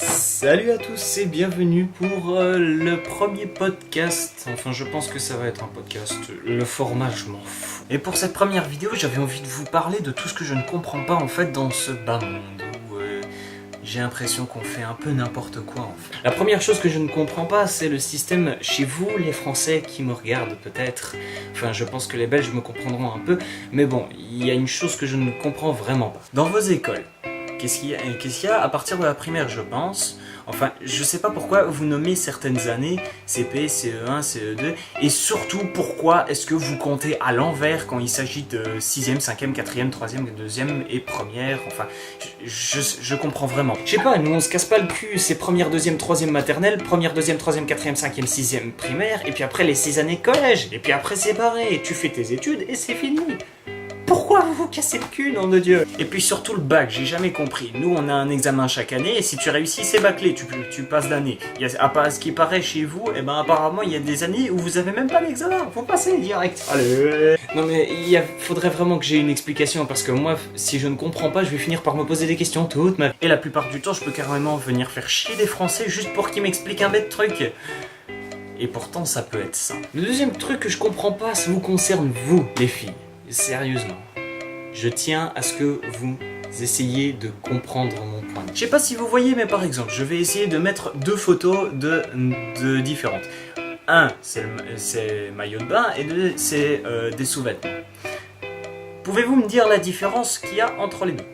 Salut à tous et bienvenue pour le premier podcast. Enfin, je pense que ça va être un podcast. Le format, je m'en fous. Et pour cette première vidéo, j'avais envie de vous parler de tout ce que je ne comprends pas en fait dans ce bas monde où j'ai l'impression qu'on fait un peu n'importe quoi en fait. La première chose que je ne comprends pas, c'est le système chez vous, les Français qui me regardent peut-être. Enfin, je pense que les Belges me comprendront un peu. Mais bon, il y a une chose que je ne comprends vraiment pas. Dans vos écoles, qu'est-ce qu'il y a à partir de la primaire, je pense. Enfin, je sais pas pourquoi vous nommez certaines années CP, CE1, CE2, et surtout pourquoi est-ce que vous comptez à l'envers quand il s'agit de 6ème, 5ème, 4ème, 3ème, 2ème et première. Enfin, je comprends vraiment. Je sais pas, nous on se casse pas le cul, c'est première, deuxième, troisième maternelle, première, deuxième, troisième, quatrième, cinquième, sixième primaire, et puis après les 6 années collège, et puis après c'est pareil, tu fais tes études et c'est fini. Pourquoi vous vous cassez le cul, nom de Dieu? Et puis surtout le bac, j'ai jamais compris. Nous, on a un examen chaque année, et si tu réussis, c'est bâclé, tu passes l'année. À ce qui paraît chez vous, apparemment, il y a des années où vous avez même pas d'examen. Faut passer direct. Allez. Non mais, faudrait vraiment que j'ai une explication, parce que moi, si je ne comprends pas, je vais finir par me poser des questions toute ma vie. Et la plupart du temps, je peux carrément venir faire chier des Français juste pour qu'ils m'expliquent un bête truc. Et pourtant, ça peut être ça. Le deuxième truc que je comprends pas, ça vous concerne, vous, les filles. Sérieusement, je tiens à ce que vous essayiez de comprendre mon point. Je sais pas si vous voyez, mais par exemple, je vais essayer de mettre deux photos de différentes. Un, c'est maillot de bain, et deux, c'est des sous-vêtements. Pouvez-vous me dire la différence qu'il y a entre les deux?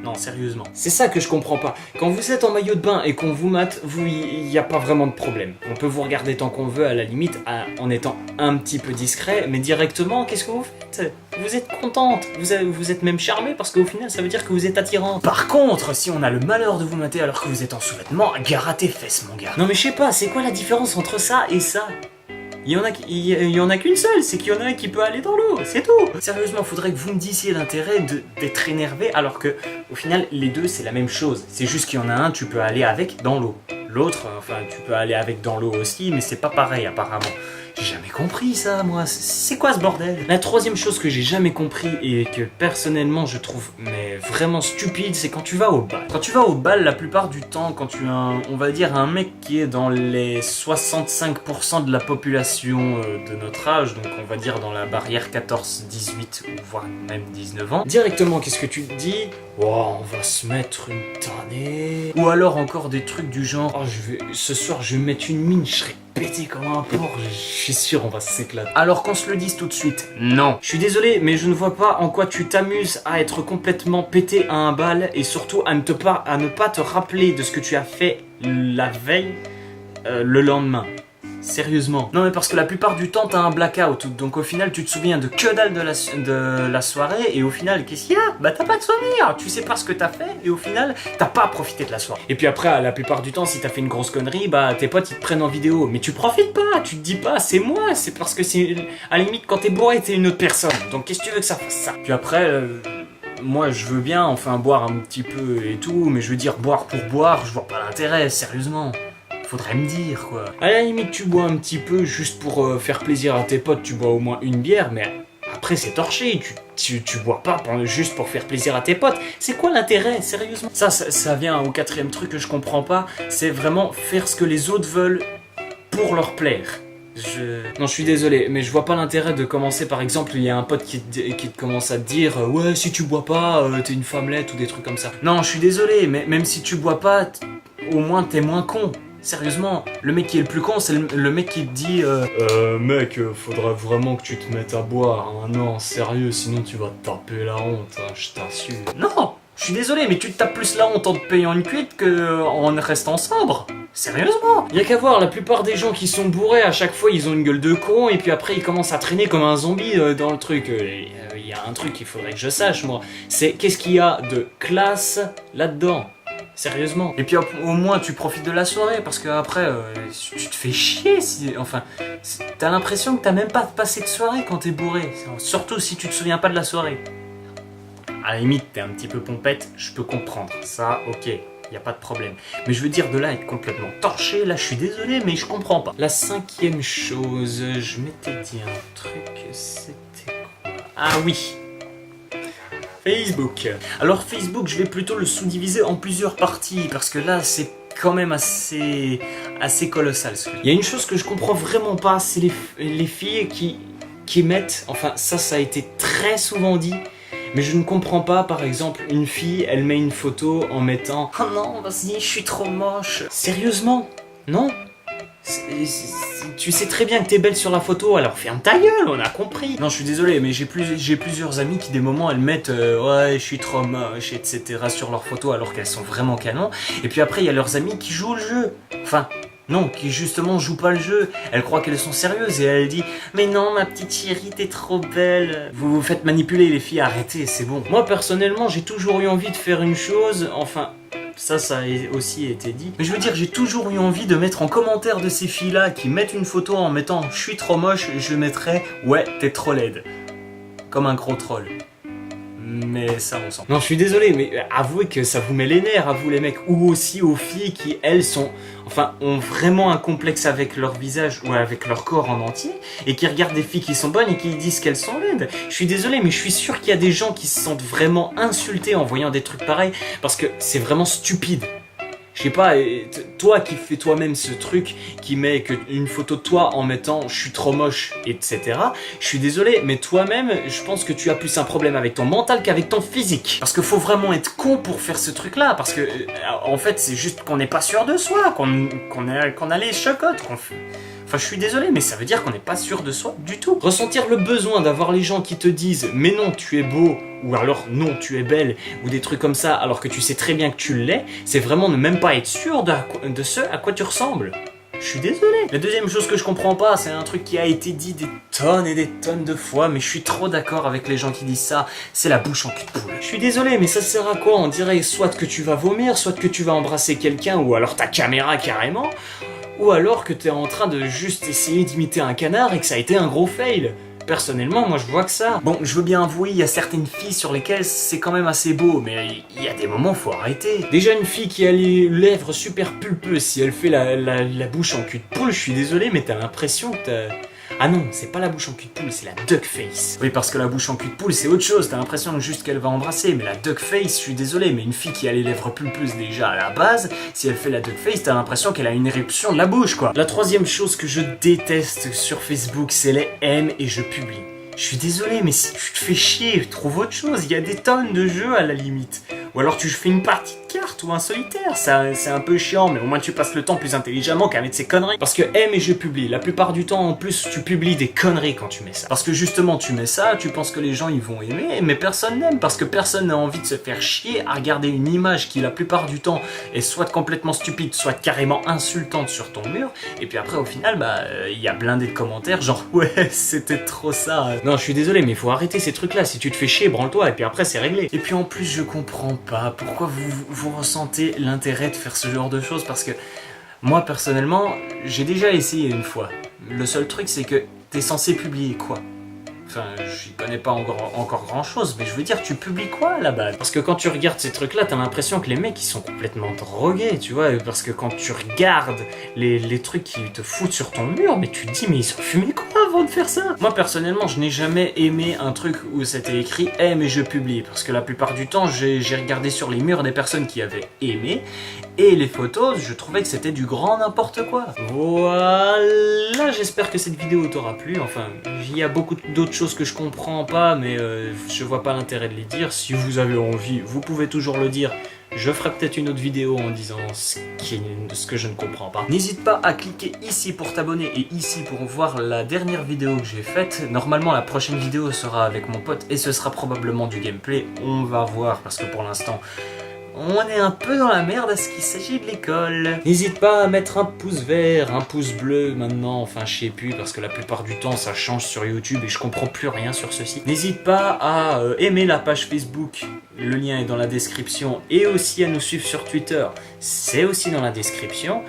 Non, sérieusement. C'est ça que je comprends pas. Quand vous êtes en maillot de bain et qu'on vous mate, il n'y a pas vraiment de problème. On peut vous regarder tant qu'on veut, à la limite, en étant un petit peu discret, mais directement, qu'est-ce que vous faites? Vous êtes contente, vous êtes même charmée, parce qu'au final, ça veut dire que vous êtes attirant. Par contre, si on a le malheur de vous mater alors que vous êtes en sous-vêtements, gare à tes fesses, mon gars. Non mais je sais pas, c'est quoi la différence entre ça et ça? Il y en a qu'une seule, c'est qu'il y en a un qui peut aller dans l'eau, c'est tout. Sérieusement, faudrait que vous me disiez l'intérêt d'être énervé alors que, au final, les deux c'est la même chose. C'est juste qu'il y en a un, tu peux aller avec dans l'eau. L'autre, enfin, tu peux aller avec dans l'eau aussi, mais c'est pas pareil apparemment. J'ai jamais compris ça, moi. C'est quoi ce bordel? La troisième chose que j'ai jamais compris et que personnellement je trouve mais vraiment stupide, c'est quand tu vas au bal. Quand tu vas au bal, la plupart du temps, quand tu as, on va dire, un mec qui est dans les 65% de la population de notre âge, donc on va dire dans la barrière 14, 18 ou voire même 19 ans, directement, qu'est-ce que tu te dis? Oh, on va se mettre une tannée. Ou alors encore des trucs du genre, oh, ce soir je vais mettre une mine, je serai pété comme un porc, je suis sûr on va s'éclater. Alors qu'on se le dise tout de suite, non. Je suis désolé, mais je ne vois pas en quoi tu t'amuses à être complètement pété à un bal et surtout à ne pas te rappeler de ce que tu as fait la veille, le lendemain. Sérieusement. Non mais parce que la plupart du temps t'as un blackout, donc au final tu te souviens de que dalle de la soirée et au final qu'est-ce qu'il y a? Bah t'as pas de souvenir, tu sais pas ce que t'as fait et au final t'as pas profité de la soirée. Et puis après la plupart du temps si t'as fait une grosse connerie, bah tes potes ils te prennent en vidéo, mais tu profites pas, tu te dis pas c'est moi, c'est parce que c'est à la limite quand t'es bourré t'es une autre personne, donc qu'est-ce que tu veux que ça fasse ça? Puis après moi je veux bien enfin boire un petit peu et tout, mais je veux dire boire pour boire, je vois pas l'intérêt, sérieusement. Faudrait me dire quoi. À la limite tu bois un petit peu juste pour faire plaisir à tes potes, tu bois au moins une bière, mais après c'est torché, tu bois pas juste pour faire plaisir à tes potes. C'est quoi l'intérêt, sérieusement? Ça vient au quatrième truc que je comprends pas, c'est vraiment faire ce que les autres veulent pour leur plaire. Non, je suis désolé, mais je vois pas l'intérêt de commencer, par exemple, il y a un pote qui te commence à te dire ouais, si tu bois pas, t'es une femmelette ou des trucs comme ça. Non, je suis désolé, mais même si tu bois pas, au moins t'es moins con. Sérieusement, le mec qui est le plus con, c'est le mec qui te dit mec, faudrait vraiment que tu te mettes à boire, hein. Non, sérieux, sinon tu vas te taper la honte, hein, je t'assure. Non, je suis désolé, mais tu te tapes plus la honte en te payant une cuite qu'en restant sobre. Sérieusement. Y'a qu'à voir, la plupart des gens qui sont bourrés, à chaque fois, ils ont une gueule de con, et puis après, ils commencent à traîner comme un zombie dans le truc. Il y a un truc qu'il faudrait que je sache, moi. C'est qu'est-ce qu'il y a de classe là-dedans? Sérieusement. Et puis au moins tu profites de la soirée parce que après tu te fais chier t'as l'impression que t'as même pas passé de soirée quand t'es bourré. Surtout si tu te souviens pas de la soirée. À la limite t'es un petit peu pompette, je peux comprendre. Ça ok, y a pas de problème. Mais je veux dire de là être complètement torché, là je suis désolé mais je comprends pas. La cinquième chose, je m'étais dit un truc, c'était quoi? Ah oui. Facebook. Alors Facebook, je vais plutôt le sous-diviser en plusieurs parties, parce que là, c'est quand même assez colossal. Il y a une chose que je comprends vraiment pas, c'est les filles qui mettent, enfin ça a été très souvent dit, mais je ne comprends pas, par exemple, une fille, elle met une photo en mettant « Oh non, vas-y, je suis trop moche ». Sérieusement? Non? Tu sais très bien que t'es belle sur la photo, alors ferme ta gueule, on a compris. Non, je suis désolé, mais j'ai plusieurs amis qui, des moments, elles mettent ouais, je suis trop moche, etc. sur leurs photos, alors qu'elles sont vraiment canon. Et puis après, il y a leurs amis qui jouent le jeu. Enfin, non, qui justement jouent pas le jeu. Elles croient qu'elles sont sérieuses et elles disent « Mais non, ma petite chérie, t'es trop belle ». Vous vous faites manipuler, les filles, arrêtez, c'est bon. Moi, personnellement, j'ai toujours eu envie de faire une chose, enfin... Ça a aussi été dit. Mais je veux dire, j'ai toujours eu envie de mettre en commentaire de ces filles-là qui mettent une photo en mettant « Je suis trop moche », je mettrais « Ouais, t'es trop laide ». Comme un gros troll. Mais ça, on s'en... Non, je suis désolé, mais avouez que ça vous met les nerfs, à vous les mecs. Ou aussi aux filles qui, elles, ont vraiment un complexe avec leur visage ou avec leur corps en entier, et qui regardent des filles qui sont bonnes et qui disent qu'elles sont laides. Je suis désolé, mais je suis sûr qu'il y a des gens qui se sentent vraiment insultés en voyant des trucs pareils, parce que c'est vraiment stupide. Je sais pas, toi qui fais toi-même ce truc, qui met une photo de toi en mettant « je suis trop moche », etc. Je suis désolé, mais toi-même, je pense que tu as plus un problème avec ton mental qu'avec ton physique. Parce qu'il faut vraiment être con pour faire ce truc-là, parce que, en fait, c'est juste qu'on n'est pas sûr de soi, qu'on a les chocottes, Enfin, je suis désolé, mais ça veut dire qu'on n'est pas sûr de soi du tout. Ressentir le besoin d'avoir les gens qui te disent « mais non, tu es beau » ou alors « non, tu es belle » ou des trucs comme ça, alors que tu sais très bien que tu l'es, c'est vraiment ne même pas être sûr de ce à quoi tu ressembles. Je suis désolé. La deuxième chose que je comprends pas, c'est un truc qui a été dit des tonnes et des tonnes de fois, mais je suis trop d'accord avec les gens qui disent ça, c'est la bouche en cul de poule. Je suis désolé, mais ça sert à quoi? On dirait soit que tu vas vomir, soit que tu vas embrasser quelqu'un, ou alors ta caméra carrément, ou alors que tu es en train de juste essayer d'imiter un canard et que ça a été un gros fail. Personnellement, moi je vois que ça. Bon, je veux bien avouer, il y a certaines filles sur lesquelles c'est quand même assez beau, mais il y a des moments, faut arrêter. Déjà une fille qui a les lèvres super pulpeuses, si elle fait la bouche en cul de poule, je suis désolé, mais t'as l'impression que t'as... Ah non, c'est pas la bouche en cul de poule, c'est la duck face. Oui, parce que la bouche en cul de poule, c'est autre chose, t'as l'impression juste qu'elle va embrasser, mais la duck face, je suis désolé, mais une fille qui a les lèvres pulpeuses déjà à la base, si elle fait la duck face, t'as l'impression qu'elle a une éruption de la bouche, quoi. La troisième chose que je déteste sur Facebook, c'est les M et je publie. Je suis désolé, mais si tu te fais chier, trouve autre chose, il y a des tonnes de jeux à la limite. Ou alors tu fais une partie de cartes ou un solitaire, c'est un peu chiant, mais au moins tu passes le temps plus intelligemment qu'avec ces conneries. Parce que aime et je publie, la plupart du temps en plus tu publies des conneries quand tu mets ça. Parce que justement tu mets ça, tu penses que les gens ils vont aimer, mais personne n'aime, parce que personne n'a envie de se faire chier à regarder une image qui la plupart du temps est soit complètement stupide, soit carrément insultante sur ton mur, et puis après au final, il y a blindé de commentaires genre ouais c'était trop ça. Non, je suis désolé, mais il faut arrêter ces trucs-là. Si tu te fais chier, branle-toi, et puis après, c'est réglé. Et puis en plus, je comprends pas pourquoi vous ressentez l'intérêt de faire ce genre de choses, parce que moi, personnellement, j'ai déjà essayé une fois. Le seul truc, c'est que t'es censé publier quoi? Enfin, j'y connais pas encore grand chose, mais je veux dire, tu publies quoi à la base? Parce que quand tu regardes ces trucs-là, t'as l'impression que les mecs ils sont complètement drogués, tu vois. Parce que quand tu regardes les trucs qui te foutent sur ton mur, mais tu te dis, mais ils ont fumé quoi avant de faire ça? Moi personnellement, je n'ai jamais aimé un truc où c'était écrit aime et je publie. Parce que la plupart du temps, j'ai regardé sur les murs des personnes qui avaient aimé, et les photos, je trouvais que c'était du grand n'importe quoi. Voilà, j'espère que cette vidéo t'aura plu. Enfin, il y a beaucoup d'autres choses que je comprends pas, mais je vois pas l'intérêt de les dire. Si vous avez envie, vous pouvez toujours le dire. Je ferai peut-être une autre vidéo en disant ce que je ne comprends pas. N'hésite pas à cliquer ici pour t'abonner et ici pour voir la dernière vidéo que j'ai faite. Normalement, la prochaine vidéo sera avec mon pote et ce sera probablement du gameplay. On va voir, parce que pour l'instant... on est un peu dans la merde à ce qu'il s'agit de l'école. N'hésite pas à mettre un pouce vert, un pouce bleu maintenant, enfin je sais plus, parce que la plupart du temps ça change sur YouTube et je comprends plus rien sur ceci. N'hésite pas à aimer la page Facebook, le lien est dans la description, et aussi à nous suivre sur Twitter, c'est aussi dans la description.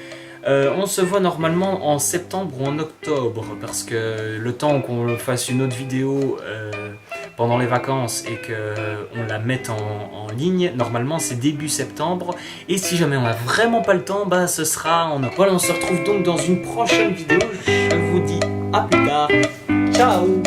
On se voit normalement en septembre ou en octobre, parce que le temps qu'on fasse une autre vidéo pendant les vacances et qu'on la mette en ligne, normalement c'est début septembre, et si jamais on a vraiment pas le temps, ce sera en octobre. Voilà, on se retrouve donc dans une prochaine vidéo, je vous dis à plus tard, ciao.